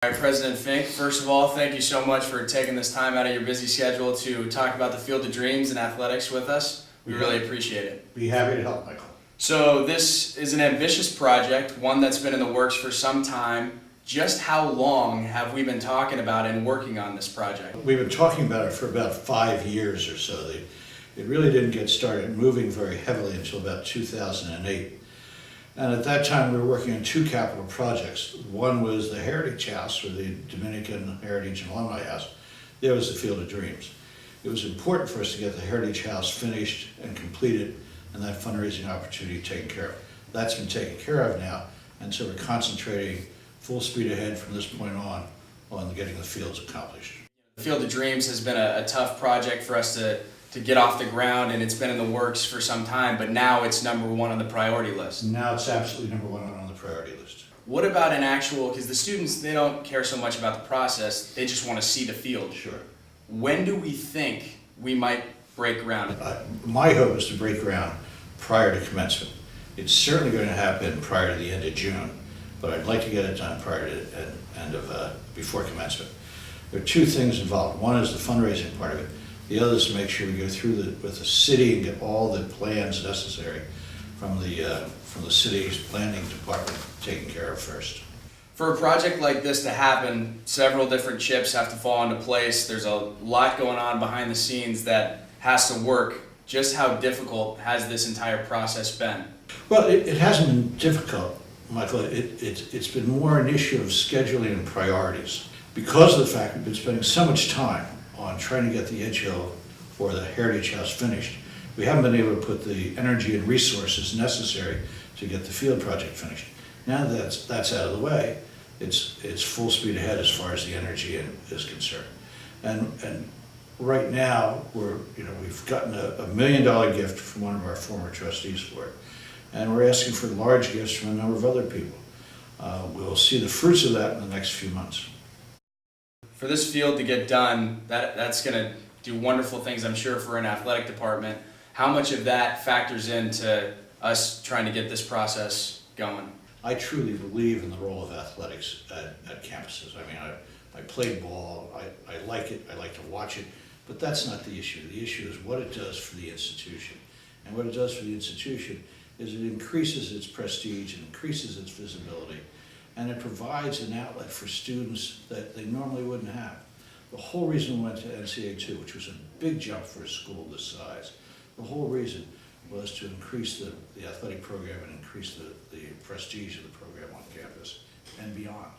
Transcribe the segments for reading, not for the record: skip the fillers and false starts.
All right, President Fink, first of all, thank you so much for taking this time out of your busy schedule to talk about the Field of Dreams and athletics with us. We really appreciate it. Be happy to help, Michael. So this is an ambitious project, one that's been in the works for some time. Just how long have we been talking about and working on this project? We've been talking about it for about 5 years or so. It really didn't get started moving very heavily until about 2008. And at that time, we were working on two capital projects. One was the Heritage House, or the Dominican Heritage and Alumni House. The other was the Field of Dreams. It was important for us to get the Heritage House finished and completed and that fundraising opportunity taken care of. That's been taken care of now, and so we're concentrating full speed ahead from this point on getting the fields accomplished. The Field of Dreams has been a tough project for us to get off the ground, and it's been in the works for some time, but now it's #1 on the priority list. Now it's absolutely #1 on the priority list. What about an actual, because the students, they don't care so much about the process, they just want to see the field. Sure. When do we think we might break ground? My hope is to break ground prior to commencement. It's certainly going to happen prior to the end of June, but I'd like to get it done prior to before commencement. There are two things involved. One is the fundraising part of it. The other is to make sure we go through with the city and get all the plans necessary from the city's planning department taken care of first. For a project like this to happen, several different chips have to fall into place. There's a lot going on behind the scenes that has to work. Just how difficult has this entire process been? Well, it hasn't been difficult, Michael. It's been more an issue of scheduling and priorities. Because of the fact we've been spending so much time on trying to get the Edge Hill or the Heritage House finished, we haven't been able to put the energy and resources necessary to get the field project finished. Now that that's out of the way, it's full speed ahead as far as the energy is concerned. And right now we've gotten a $1 million gift from one of our former trustees for it, and we're asking for large gifts from a number of other people. We'll see the fruits of that in the next few months. For this field to get done, that's going to do wonderful things, I'm sure, for an athletic department. How much of that factors into us trying to get this process going? I truly believe in the role of athletics at campuses. I mean, I played ball, I like it, I like to watch it, but that's not the issue. The issue is what it does for the institution. And what it does for the institution is it increases its prestige, it increases its visibility, and it provides an outlet for students that they normally wouldn't have. The whole reason we went to NCAA 2, which was a big jump for a school this size, the whole reason was to increase the athletic program and increase the prestige of the program on campus and beyond.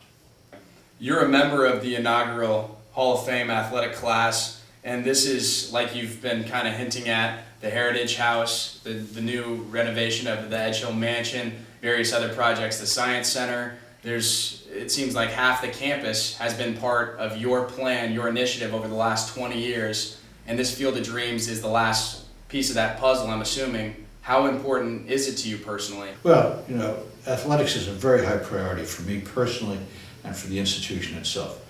You're a member of the inaugural Hall of Fame athletic class, and this is, like you've been kind of hinting at, the Heritage House, the new renovation of the Edge Hill Mansion, various other projects, the Science Center. It seems like half the campus has been part of your plan, your initiative over the last 20 years, and this Field of Dreams is the last piece of that puzzle, I'm assuming. How important is it to you personally? Well, athletics is a very high priority for me personally and for the institution itself.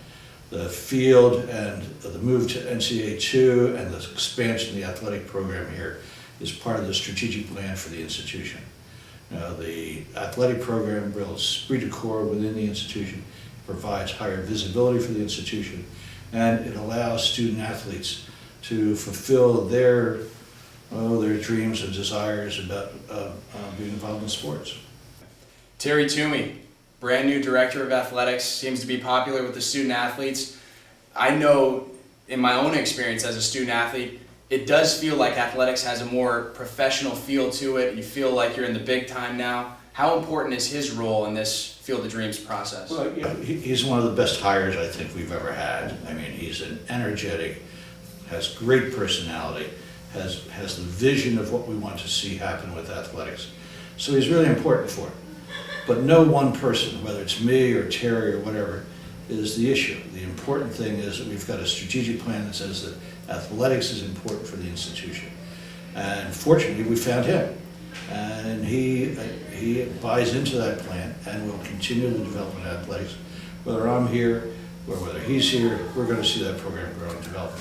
The field and the move to NCAA 2 and the expansion of the athletic program here is part of the strategic plan for the institution. The athletic program builds esprit de corps within the institution, provides higher visibility for the institution, and it allows student athletes to fulfill their dreams and desires about being involved in sports. Terry Toomey, brand new director of athletics, seems to be popular with the student athletes. I know in my own experience as a student athlete, it does feel like athletics has a more professional feel to it. You feel like you're in the big time now. How important is his role in this Field of Dreams process? Well, he's one of the best hires I think we've ever had. I mean, he's an energetic, has great personality, has the vision of what we want to see happen with athletics. So he's really important for it. But no one person, whether it's me or Terry or whatever, is the issue. The important thing is that we've got a strategic plan that says that athletics is important for the institution. And fortunately, we found him. And he buys into that plan and will continue the development of athletics. Whether I'm here or whether he's here, we're going to see that program grow and develop.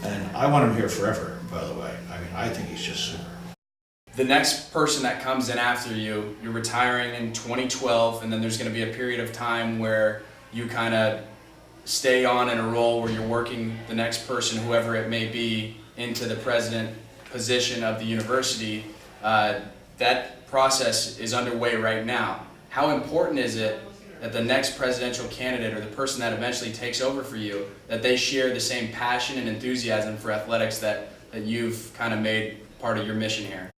And I want him here forever, by the way. I mean, I think he's just super. The next person that comes in after you're retiring in 2012, and then there's going to be a period of time where you kind of stay on in a role where you're working the next person, whoever it may be, into the president position of the university, that process is underway right now. How important is it that the next presidential candidate or the person that eventually takes over for you, that they share the same passion and enthusiasm for athletics that you've kind of made part of your mission here?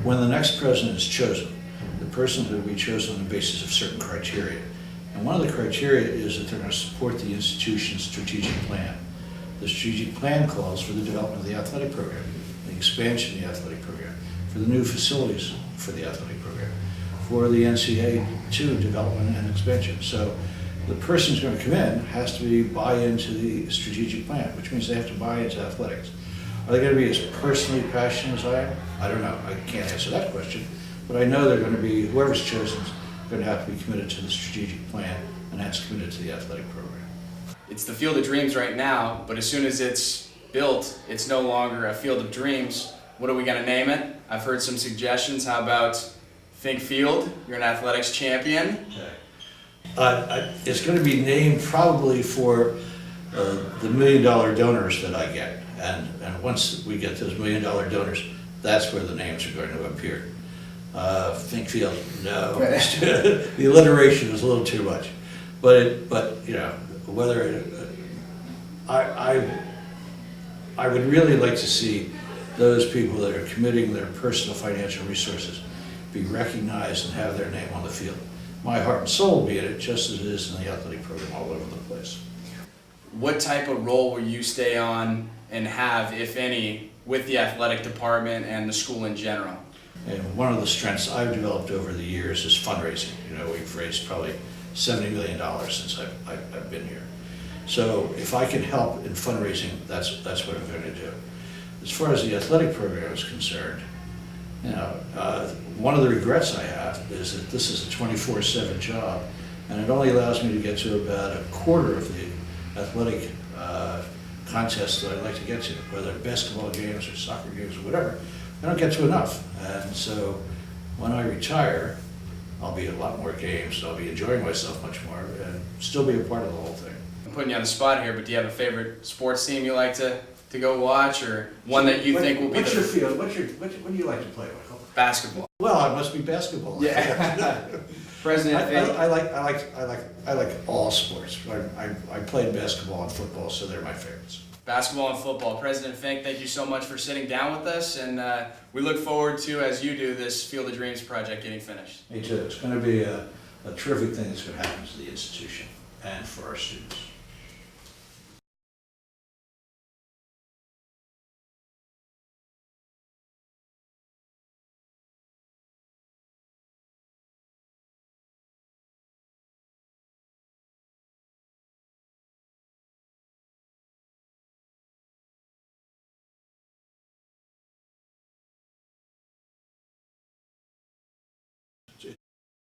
When the next president is chosen, the person will be chosen on the basis of certain criteria. And one of the criteria is that they're going to support the institution's strategic plan. The strategic plan calls for the development of the athletic program, the expansion of the athletic program, for the new facilities for the athletic program, for the NCAA development and expansion. So the person who's going to come in has to buy into the strategic plan, which means they have to buy into athletics. Are they going to be as personally passionate as I am? I don't know. I can't answer that question. But I know they're going to be, whoever's chosen is going to have to be committed to the strategic plan, and that's committed to the athletic program. It's the Field of Dreams right now, but as soon as it's built, it's no longer a Field of Dreams. What are we going to name it? I've heard some suggestions. How about Fink Field? You're an athletics champion. Okay. It's going to be named probably for the $1 million donors that I get. And once we get those $1 million donors, that's where the names are going to appear. Fink Field, no. The alliteration is a little too much. But you know, whether I would really like to see those people that are committing their personal financial resources be recognized and have their name on the field. My heart and soul will be in it, just as it is in the athletic program all over the place. What type of role will you stay on and have, if any, with the athletic department and the school in general? And one of the strengths I've developed over the years is fundraising. You know, we've raised probably $70 million since I've been here. So if I can help in fundraising, that's what I'm going to do. As far as the athletic program is concerned, you know, one of the regrets I have is that this is a 24/7 job, and it only allows me to get to about a quarter of the athletic contests that I'd like to get to, whether basketball games or soccer games or whatever. I don't get to enough, and so when I retire, I'll be at a lot more games, so I'll be enjoying myself much more and still be a part of the whole thing. I'm putting you on the spot here, but do you have a favorite sports team you like to go watch, or one that you think will be What's your field? What do you like to play, Michael? basketball? Well, it must be basketball. Yeah. President Fink. I like all sports. I played basketball and football, so they're my favorites. Basketball and football. President Fink, thank you so much for sitting down with us, and we look forward to, as you do, this Field of Dreams project getting finished. Me too. It's going to be a terrific thing that's going to happen to the institution and for our students.